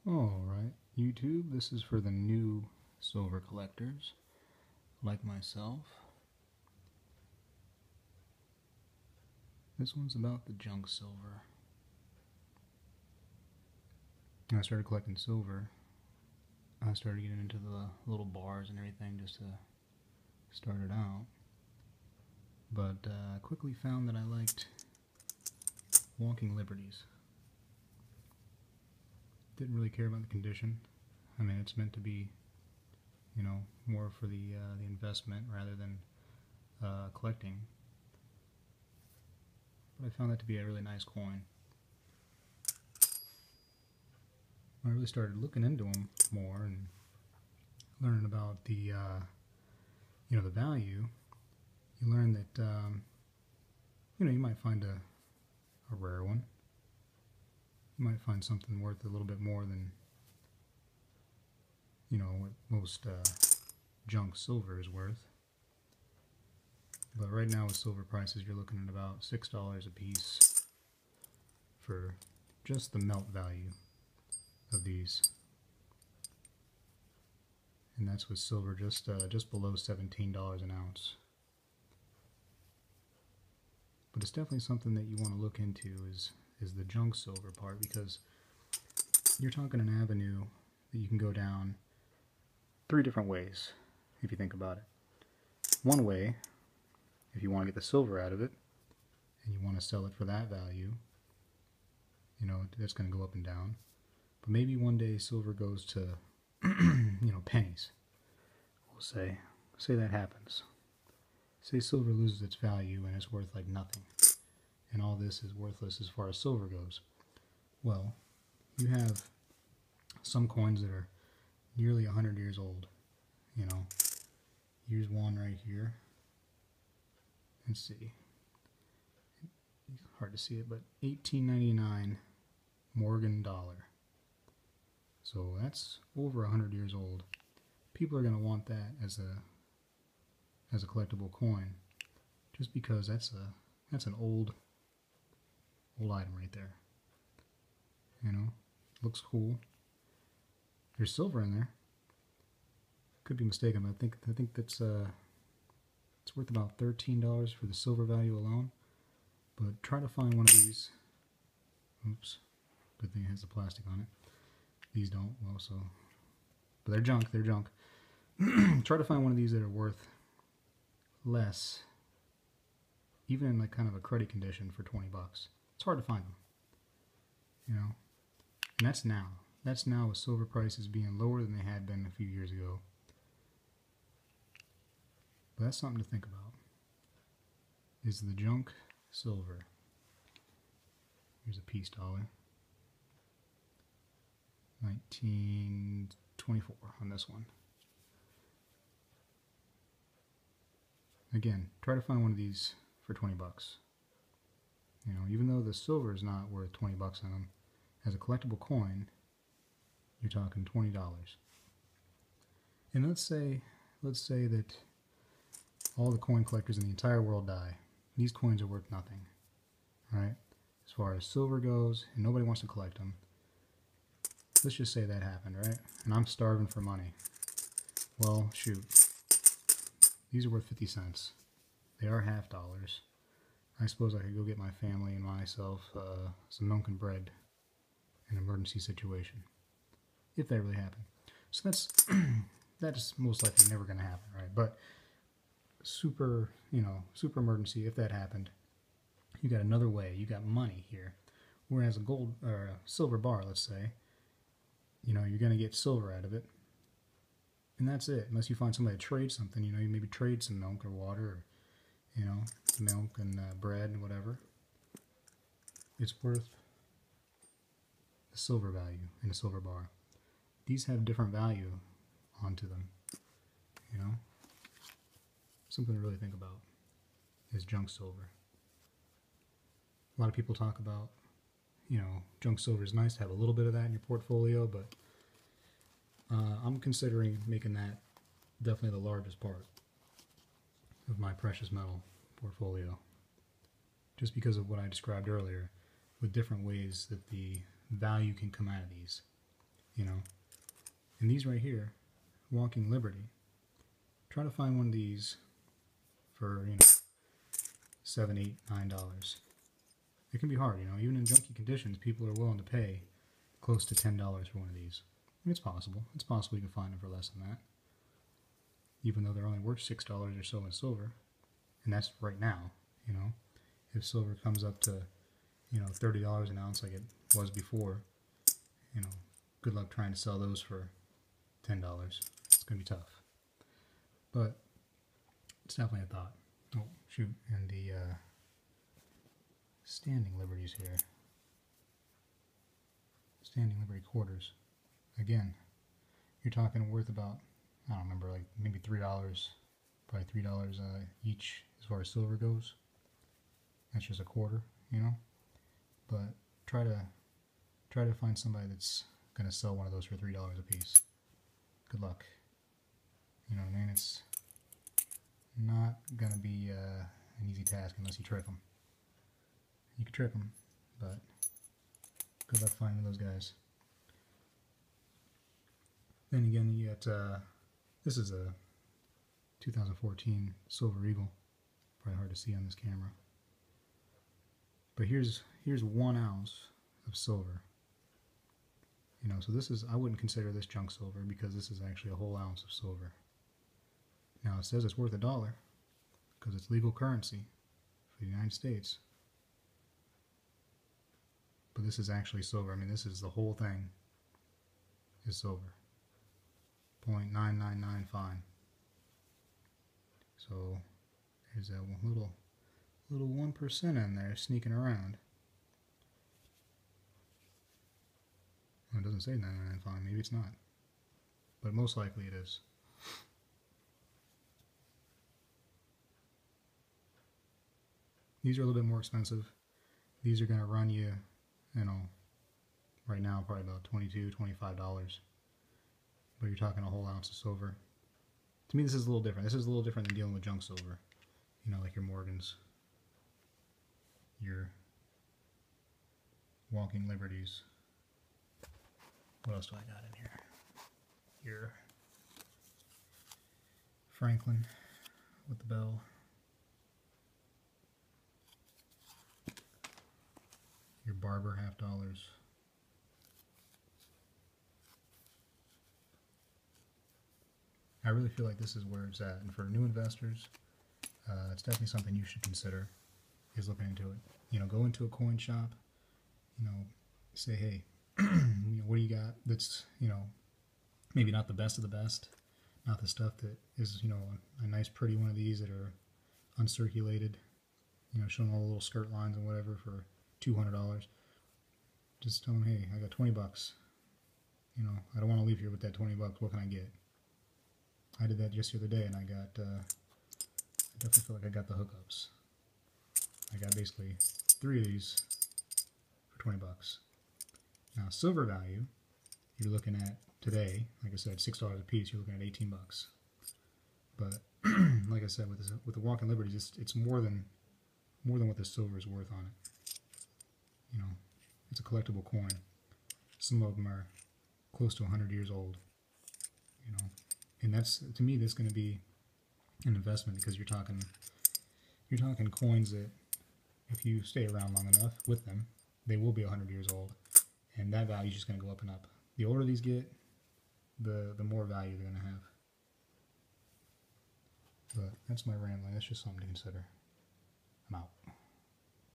Alright, YouTube, this is for the new silver collectors, like myself. This one's about the junk silver. When I started collecting silver, I started getting into the little bars and everything just to start it out. But I quickly found that I liked Walking Liberties. Didn't really care about the condition. I mean, it's meant to be, you know, more for the investment rather than collecting. But I found that to be a really nice coin. I really started looking into them more and learning about the, the value. You learn that, you might find a rare one. You might find something worth a little bit more than, what most junk silver is worth. But right now with silver prices, you're looking at about $6 a piece for just the melt value of these. And that's with silver just below $17 an ounce. But it's definitely something that you want to look into is the junk silver part, because you're talking an avenue that you can go down 3 different ways if you think about it. One way, if you want to get the silver out of it and you want to sell it for that value, that's going to go up and down. But maybe one day silver goes to pennies. We'll say that happens. Say silver loses its value and it's worth like nothing, and all this is worthless as far as silver goes. Well, you have some coins that are nearly 100 years old. Here's one right here. Let's see. It's hard to see it, but 1899 Morgan dollar. So that's over 100 years old. People are going to want that as a collectible coin, just because that's an old item right there. Looks cool. There's silver in there. Could be mistaken, but I think that's it's worth about $13 for the silver value alone. But try to find one of these. Oops, good thing it has the plastic on it. These don't. Well, but they're junk. They're junk. Try to find one of these that are worth less, even in like kind of a cruddy condition, for 20 bucks. It's hard to find them. And that's now. That's now with silver prices being lower than they had been a few years ago. But that's something to think about, is the junk silver. Here's a peace dollar. 1924 on this one. Again, try to find one of these for 20 bucks. Even though the silver is not worth 20 bucks on them, as a collectible coin, you're talking $20. And let's say that all the coin collectors in the entire world die. These coins are worth nothing, right? As far as silver goes, and nobody wants to collect them. Let's just say that happened, right? And I'm starving for money. Well, shoot. These are worth 50 cents. They are half dollars. I suppose I could go get my family and myself some milk and bread in an emergency situation, if that really happened. So that's most likely never going to happen, right? But super emergency, if that happened, you got another way. You got money here. Whereas a gold or a silver bar, let's say, you're going to get silver out of it, and that's it. Unless you find somebody to trade something, you maybe trade some milk or water, or milk and bread and whatever. It's worth the silver value in a silver bar. These have different value onto them. Something to really think about is junk silver. A lot of people talk about, junk silver is nice to have a little bit of that in your portfolio, but I'm considering making that definitely the largest part of my precious metal portfolio, just because of what I described earlier, with different ways that the value can come out of these. you know. And these right here, Walking Liberty, try to find one of these for, you know, $7, $8, $9. It can be hard, you know. Even in junky conditions, people are willing to pay close to $10 for one of these. I mean, it's possible. It's possible you can find them for less than that, even though they're only worth $6 or so in silver. And that's right now, you know. If silver comes up to, you know, $30 an ounce like it was before, you know, good luck trying to sell those for $10. It's going to be tough. But it's definitely a thought. Oh, shoot. And the Standing Liberties here. Standing Liberty quarters. Again, you're talking worth about, I don't remember, like maybe $3, probably $3 each as far as silver goes. That's just a quarter, you know. But try to find somebody that's gonna sell one of those for $3 a piece. Good luck. You know what I mean? It's not gonna be an easy task unless you trick them. You can trick them, but good luck finding those guys. Then again, you got this is a 2014 Silver Eagle. Probably hard to see on this camera. But here's 1 ounce of silver. You know, so this is, I wouldn't consider this junk silver because this is actually a whole ounce of silver. Now it says it's worth $1 because it's legal currency for the United States. But this is actually silver. I mean, this is the whole thing is silver. 0.9995. So there's that little 1% in there sneaking around. Well, it doesn't say 9.995. Maybe it's not, but most likely it is. These are a little bit more expensive. These are going to run you, you know, right now probably about $22, $25. But you're talking a whole ounce of silver. To me, this is a little different. This is a little different than dealing with junk silver. You know, like your Morgans, your Walking Liberties. What else do I got in here? Your Franklin with the bell. Your Barber $50. I really feel like this is where it's at, and for new investors, it's definitely something you should consider, is looking into it. You know, go into a coin shop, you know, say, hey, you know, what do you got that's, you know, maybe not the best of the best, not the stuff that is, you know, a nice pretty one of these that are uncirculated, you know, showing all the little skirt lines and whatever for $200. Just tell them, hey, I got 20 bucks. You know, I don't want to leave here with that 20 bucks. What can I get? I did that just the other day, and I got, I definitely feel like I got the hookups. I got basically 3 of these for 20 bucks. Now, silver value, you're looking at today, like I said, $6 a piece, you're looking at 18 bucks. But, like I said, with the Walking Liberties, it's more than what the silver is worth on it. You know, it's a collectible coin. Some of them are close to 100 years old, you know. And that's, to me, that's going to be an investment because you're talking coins that if you stay around long enough with them, they will be 100 years old, and that value is just going to go up and up. The older these get, the more value they're going to have. But that's my rambling. That's just something to consider. I'm out.